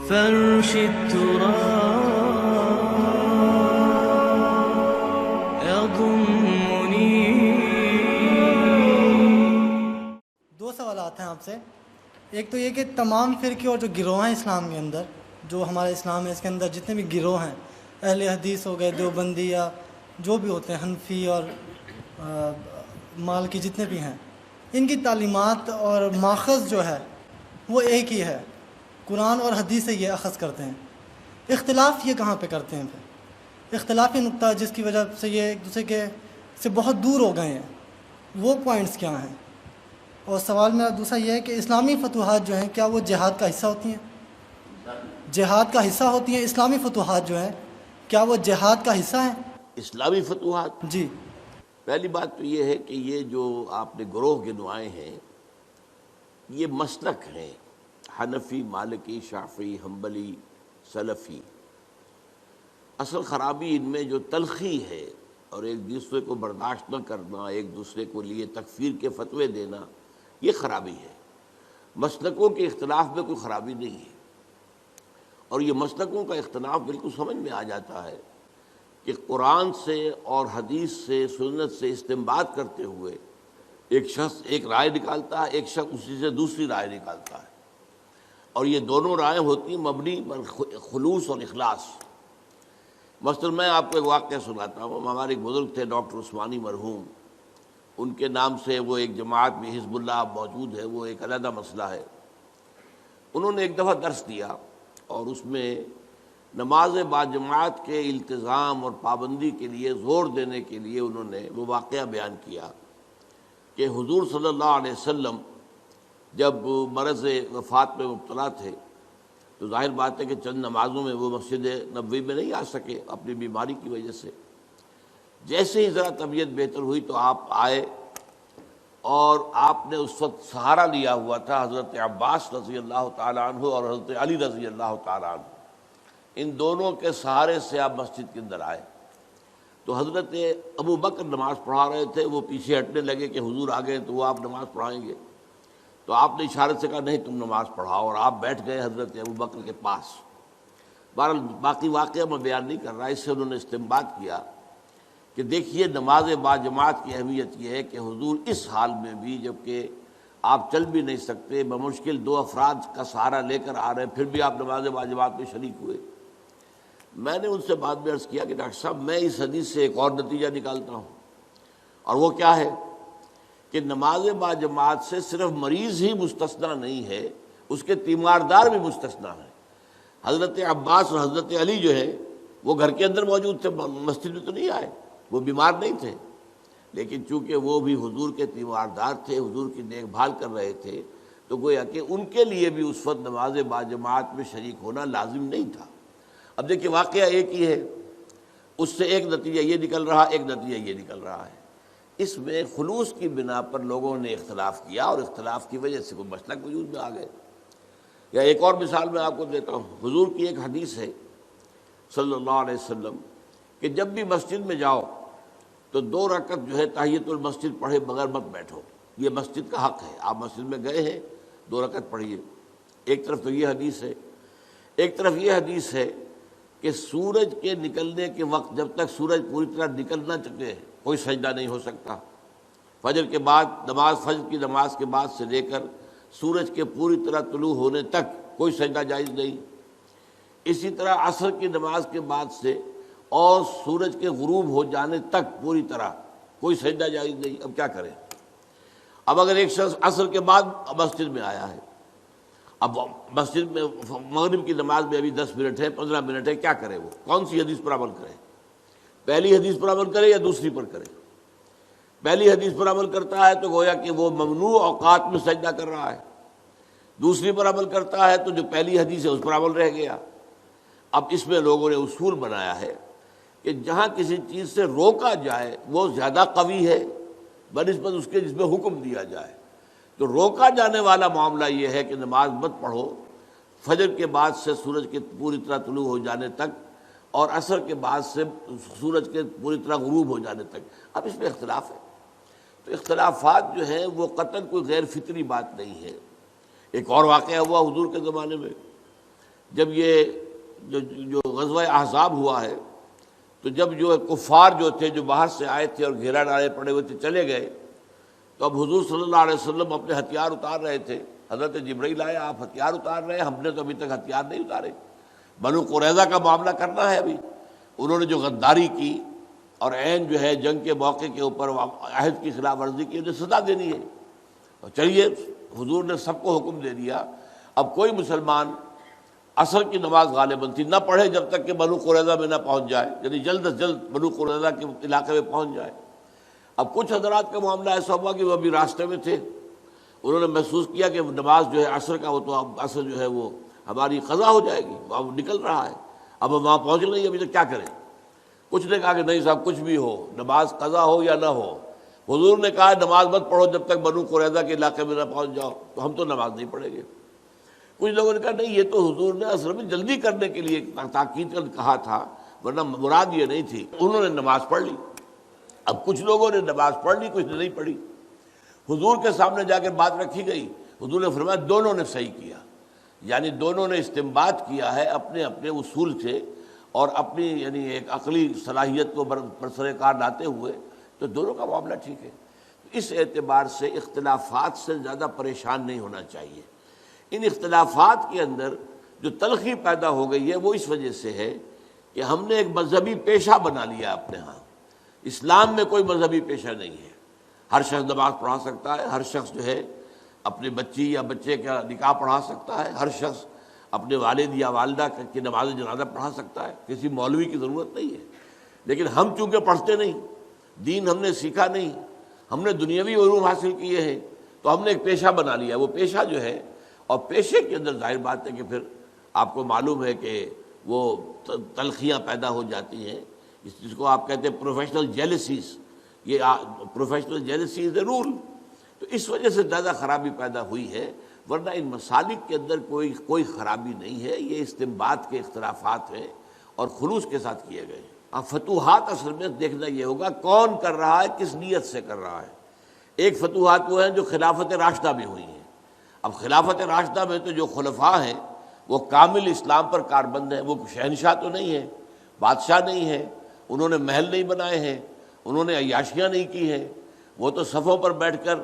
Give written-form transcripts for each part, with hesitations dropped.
فرش التراب يضمني. دو سوالات ہیں آپ سے. ایک تو یہ کہ تمام فرقے اور جو گروہ ہیں اسلام کے اندر، جو ہمارا اسلام ہے اس کے اندر جتنے بھی گروہ ہیں، اہل حدیث ہو گئے، دیوبندی یا جو بھی ہوتے ہیں، حنفی اور مالکی، جتنے بھی ہیں، ان کی تعلیمات اور ماخذ جو ہے وہ ایک ہی ہے، قرآن اور حدیث سے یہ اخذ کرتے ہیں. اختلاف یہ کہاں پہ کرتے ہیں؟ پھر اختلافی نقطہ جس کی وجہ سے یہ ایک دوسرے کے سے بہت دور ہو گئے ہیں، وہ پوائنٹس کیا ہیں؟ اور سوال میرا دوسرا یہ ہے کہ اسلامی فتوحات جو ہیں کیا وہ جہاد کا حصہ ہوتی ہیں؟ جہاد کا حصہ ہوتی ہیں اسلامی فتوحات جو ہیں، کیا وہ جہاد کا حصہ ہیں؟ اسلامی فتوحات، جی. پہلی بات تو یہ ہے کہ یہ جو آپ نے گروہ گنوائے ہیں یہ مسلک ہیں، حنفی، مالکی، شافعی، حنبلی، سلفی. اصل خرابی ان میں جو تلخی ہے اور ایک دوسرے کو برداشت نہ کرنا، ایک دوسرے کو لیے تکفیر کے فتوے دینا، یہ خرابی ہے. مسلکوں کے اختلاف میں کوئی خرابی نہیں ہے، اور یہ مسلکوں کا اختلاف بالکل سمجھ میں آ جاتا ہے کہ قرآن سے اور حدیث سے، سنت سے استنباط کرتے ہوئے ایک شخص ایک رائے نکالتا ہے، ایک شخص اسی سے دوسری رائے نکالتا ہے، اور یہ دونوں رائے ہوتی ہیں مبنی پر خلوص اور اخلاص. مثلا میں آپ کو ایک واقعہ سناتا ہوں. ہمارے ایک بزرگ تھے ڈاکٹر عثمانی مرحوم، ان کے نام سے وہ ایک جماعت بھی حزب اللہ موجود ہے، وہ ایک علیحدہ مسئلہ ہے. انہوں نے ایک دفعہ درس دیا اور اس میں نماز باجماعت کے التزام اور پابندی کے لیے زور دینے کے لیے انہوں نے وہ واقعہ بیان کیا کہ حضور صلی اللہ علیہ وسلم جب مرض وفات میں مبتلا تھے تو ظاہر بات ہے کہ چند نمازوں میں وہ مسجد نبوی میں نہیں آ سکے اپنی بیماری کی وجہ سے. جیسے ہی ذرا طبیعت بہتر ہوئی تو آپ آئے، اور آپ نے اس وقت سہارا لیا ہوا تھا حضرت عباس رضی اللہ تعالیٰ عنہ اور حضرت علی رضی اللہ تعالیٰ عنہ. ان دونوں کے سہارے سے آپ مسجد کے اندر آئے تو حضرت ابو بکر نماز پڑھا رہے تھے، وہ پیچھے ہٹنے لگے کہ حضور آ گئے تو وہ آپ نماز پڑھائیں گے. تو آپ نے اشارت سے کہا نہیں تم نماز پڑھاؤ، اور آپ بیٹھ گئے حضرت ابو بکر کے پاس. بہرحال باقی واقعہ میں بیان نہیں کر رہا. اس سے انہوں نے استنباط کیا کہ دیکھیے نماز باجماعت کی اہمیت یہ ہے کہ حضور اس حال میں بھی، جبکہ آپ چل بھی نہیں سکتے، بمشکل 2 افراد کا سہارا لے کر آ رہے ہیں، پھر بھی آپ نماز باجماعت میں شریک ہوئے. میں نے ان سے بعد میں عرض کیا کہ ڈاکٹر صاحب میں اس حدیث سے ایک اور نتیجہ نکالتا ہوں، اور وہ کیا ہے کہ نماز باجماعت سے صرف مریض ہی مستثنیٰ نہیں ہے، اس کے تیماردار بھی مستثنیٰ ہیں. حضرت عباس اور حضرت علی جو ہے وہ گھر کے اندر موجود تھے، مسجد میں تو نہیں آئے، وہ بیمار نہیں تھے، لیکن چونکہ وہ بھی حضور کے تیماردار تھے، حضور کی دیکھ بھال کر رہے تھے، تو گویا کہ ان کے لیے بھی اس وقت نماز باجماعت میں شریک ہونا لازم نہیں تھا. اب دیکھیے واقعہ ایک ہی ہے، اس سے ایک نتیجہ یہ نکل رہا، ایک نتیجہ یہ نکل رہا ہے. اس میں خلوص کی بنا پر لوگوں نے اختلاف کیا، اور اختلاف کی وجہ سے کوئی مسلک وجود میں آ گئے. یا ایک اور مثال میں آپ کو دیتا ہوں. حضور کی ایک حدیث ہے صلی اللہ علیہ وسلم کہ جب بھی مسجد میں جاؤ تو 2 رکعت جو ہے تحیۃ المسجد پڑھے بغیر مت بیٹھو، یہ مسجد کا حق ہے. آپ مسجد میں گئے ہیں 2 رکعت پڑھیے. ایک طرف تو یہ حدیث ہے، ایک طرف یہ حدیث ہے کہ سورج کے نکلنے کے وقت جب تک سورج پوری طرح نکل نہ چکے کوئی سجدہ نہیں ہو سکتا. فجر کے بعد فجر کی نماز کے بعد سے لے کر سورج کے پوری طرح طلوع ہونے تک کوئی سجدہ جائز نہیں. اسی طرح عصر کی نماز کے بعد سے اور سورج کے غروب ہو جانے تک پوری طرح کوئی سجدہ جائز نہیں. اب کیا کریں؟ اب اگر ایک شخص عصر کے بعد مسجد میں آیا ہے، اب مسجد میں مغرب کی نماز میں ابھی 10 منٹ ہے، 15 منٹ ہے، کیا کرے؟ وہ کون سی حدیث پر عمل کرے؟ پہلی حدیث پر عمل کرے یا دوسری پر کرے؟ پہلی حدیث پر عمل کرتا ہے تو گویا کہ وہ ممنوع اوقات میں سجدہ کر رہا ہے. دوسری پر عمل کرتا ہے تو جو پہلی حدیث ہے اس پر عمل رہ گیا. اب اس میں لوگوں نے اصول بنایا ہے کہ جہاں کسی چیز سے روکا جائے وہ زیادہ قوی ہے بنسبت اس کے جس میں حکم دیا جائے. تو روکا جانے والا معاملہ یہ ہے کہ نماز مت پڑھو فجر کے بعد سے سورج کے پوری طرح طلوع ہو جانے تک، اور عصر کے بعد سے سورج کے پوری طرح غروب ہو جانے تک. اب اس میں اختلاف ہے. تو اختلافات جو ہیں وہ قطعاً کوئی غیر فطری بات نہیں ہے. ایک اور واقعہ ہوا حضور کے زمانے میں جب یہ جو غزوہ احزاب ہوا ہے تو جب جو کفار جو تھے جو باہر سے آئے تھے اور گھیرا ڈالے پڑے ہوئے تھے چلے گئے، تو اب حضور صلی اللہ علیہ وسلم اپنے ہتھیار اتار رہے تھے. حضرت جبرائیل آئے، آپ ہتھیار اتار رہے ہیں، ہم نے تو ابھی تک ہتھیار نہیں اتارے، بنو قریظہ کا معاملہ کرنا ہے ابھی. انہوں نے جو غداری کی اور عین جو ہے جنگ کے موقع کے اوپر عہد کی خلاف ورزی کی، انہیں سزا دینی ہے. اور چلیے حضور نے سب کو حکم دے دیا، اب کوئی مسلمان عصر کی نماز غالباً تھی نہ پڑھے جب تک کہ بنو قریظہ میں نہ پہنچ جائے، یعنی جلد از جلد بنو قریظہ کے علاقے میں پہنچ جائے. اب کچھ حضرات کا معاملہ ایسا ہوا کہ وہ ابھی راستے میں تھے، انہوں نے محسوس کیا کہ نماز جو ہے عصر کا، وہ تو اب عصر جو ہے وہ ہماری قضا ہو جائے گی، اب نکل رہا ہے، اب ہم وہاں پہنچ نہیں ابھی تک کیا کریں. کچھ نے کہا کہ نہیں صاحب کچھ بھی ہو، نماز قضا ہو یا نہ ہو. حضور نے کہا نماز مت پڑھو جب تک بنو قریظہ کے علاقے میں نہ پہنچ جاؤ، تو ہم تو نماز نہیں پڑھیں گے. کچھ لوگوں نے کہا نہیں یہ تو حضور نے اصل میں جلدی کرنے کے لیے تاکید کر کہا تھا، ورنہ مراد یہ نہیں تھی. انہوں نے نماز پڑھ لی. اب کچھ لوگوں نے نماز پڑھ لی، کچھ نے نہیں پڑھی. حضور کے سامنے جا کے بات رکھی گئی، حضور نے فرمایا دونوں نے صحیح کیا، یعنی دونوں نے استنباط کیا ہے اپنے اپنے اصول سے اور اپنی یعنی ایک عقلی صلاحیت کو برسر کار لاتے ہوئے، تو دونوں کا معاملہ ٹھیک ہے. اس اعتبار سے اختلافات سے زیادہ پریشان نہیں ہونا چاہیے. ان اختلافات کے اندر جو تلخی پیدا ہو گئی ہے وہ اس وجہ سے ہے کہ ہم نے ایک مذہبی پیشہ بنا لیا اپنے ہاں. اسلام میں کوئی مذہبی پیشہ نہیں ہے. ہر شخص نماز پڑھا سکتا ہے، ہر شخص جو ہے اپنی بچی یا بچے کا نکاح پڑھا سکتا ہے، ہر شخص اپنے والد یا والدہ کی نماز جنازہ پڑھا سکتا ہے، کسی مولوی کی ضرورت نہیں ہے. لیکن ہم چونکہ پڑھتے نہیں، دین ہم نے سیکھا نہیں، ہم نے دنیاوی علوم حاصل کیے ہیں، تو ہم نے ایک پیشہ بنا لیا. وہ پیشہ جو ہے، اور پیشے کے اندر ظاہر بات ہے کہ پھر آپ کو معلوم ہے کہ وہ تلخیاں پیدا ہو جاتی ہیں، جس کو آپ کہتے ہیں پروفیشنل جیلسیز. یہ پروفیشنل جیلسی از اے رول. تو اس وجہ سے زیادہ خرابی پیدا ہوئی ہے، ورنہ ان مسالک کے اندر کوئی خرابی نہیں ہے. یہ استنباط کے اختلافات ہیں اور خلوص کے ساتھ کیے گئے. اب فتوحات اصل میں دیکھنا یہ ہوگا کون کر رہا ہے، کس نیت سے کر رہا ہے. ایک فتوحات وہ ہیں جو خلافت راشدہ میں ہوئی ہیں. اب خلافت راشدہ میں تو جو خلفاء ہیں وہ کامل اسلام پر کاربند ہیں. وہ شہنشاہ تو نہیں ہیں، بادشاہ نہیں ہیں، انہوں نے محل نہیں بنائے ہیں، انہوں نے عیاشیاں نہیں کی ہیں. وہ تو صفوں پر بیٹھ کر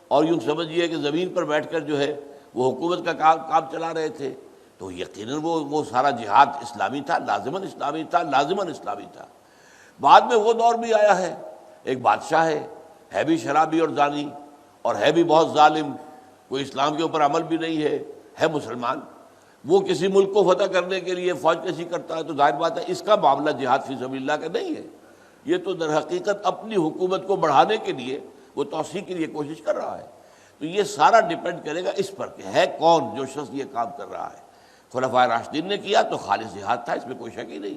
اور یوں سمجھیے کہ زمین پر بیٹھ کر جو ہے وہ حکومت کا کام چلا رہے تھے. تو یقیناً وہ سارا جہاد اسلامی تھا، لازماً اسلامی تھا، لازماً اسلامی تھا. بعد میں وہ دور بھی آیا ہے، ایک بادشاہ ہے بھی شرابی اور زانی اور ہے بھی بہت ظالم، کوئی اسلام کے اوپر عمل بھی نہیں ہے مسلمان. وہ کسی ملک کو فتح کرنے کے لیے فوج کشی کرتا ہے، تو ظاہر بات ہے اس کا معاملہ جہاد فی سبیل اللہ کا نہیں ہے. یہ تو در حقیقت اپنی حکومت کو بڑھانے کے لیے وہ توسیع کے لیے کوشش کر رہا ہے. تو یہ سارا ڈیپینڈ کرے گا اس پر کہ ہے کون جو شخص یہ کام کر رہا ہے. خلفائے راشدین نے کیا تو خالص جہاد تھا، اس میں کوئی شک ہی نہیں.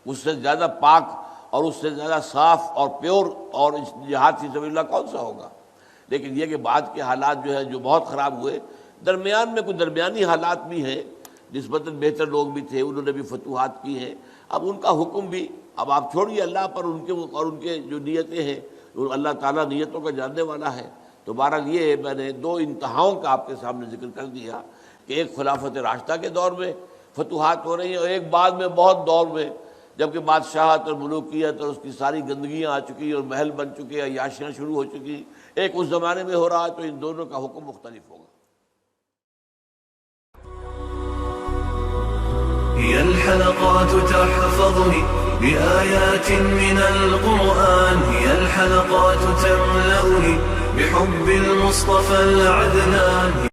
اس سے زیادہ پاک اور اس سے زیادہ صاف اور پیور اور جہاد فی سبیل اللہ کون سا ہوگا. لیکن یہ کہ بعد کے حالات جو ہے جو بہت خراب ہوئے، درمیان میں کچھ درمیانی حالات بھی ہیں، نسبتاً بہتر لوگ بھی تھے، انہوں نے بھی فتوحات کی ہیں. اب ان کا حکم بھی اب آپ چھوڑیے اللہ پر، ان کے جو نیتیں ہیں، اللہ تعالیٰ نیتوں کا جاننے والا ہے. تو بہرحال یہ میں نے دو انتہاؤں کا آپ کے سامنے ذکر کر دیا کہ ایک خلافت راشدہ کے دور میں فتوحات ہو رہی ہیں اور ایک بعد میں بہت دور میں جبکہ بادشاہت اور ملوکیت اور اس کی ساری گندگیاں آ چکی اور محل بن چکے، عیاشیاں شروع ہو چکی. ایک اس زمانے میں ہو رہا ہے، تو ان دونوں کا حکم مختلف ہوگا. هي الحلقات تحفظني بآيات من القرآن، هي الحلقات تملأني بحب المصطفى العدنان.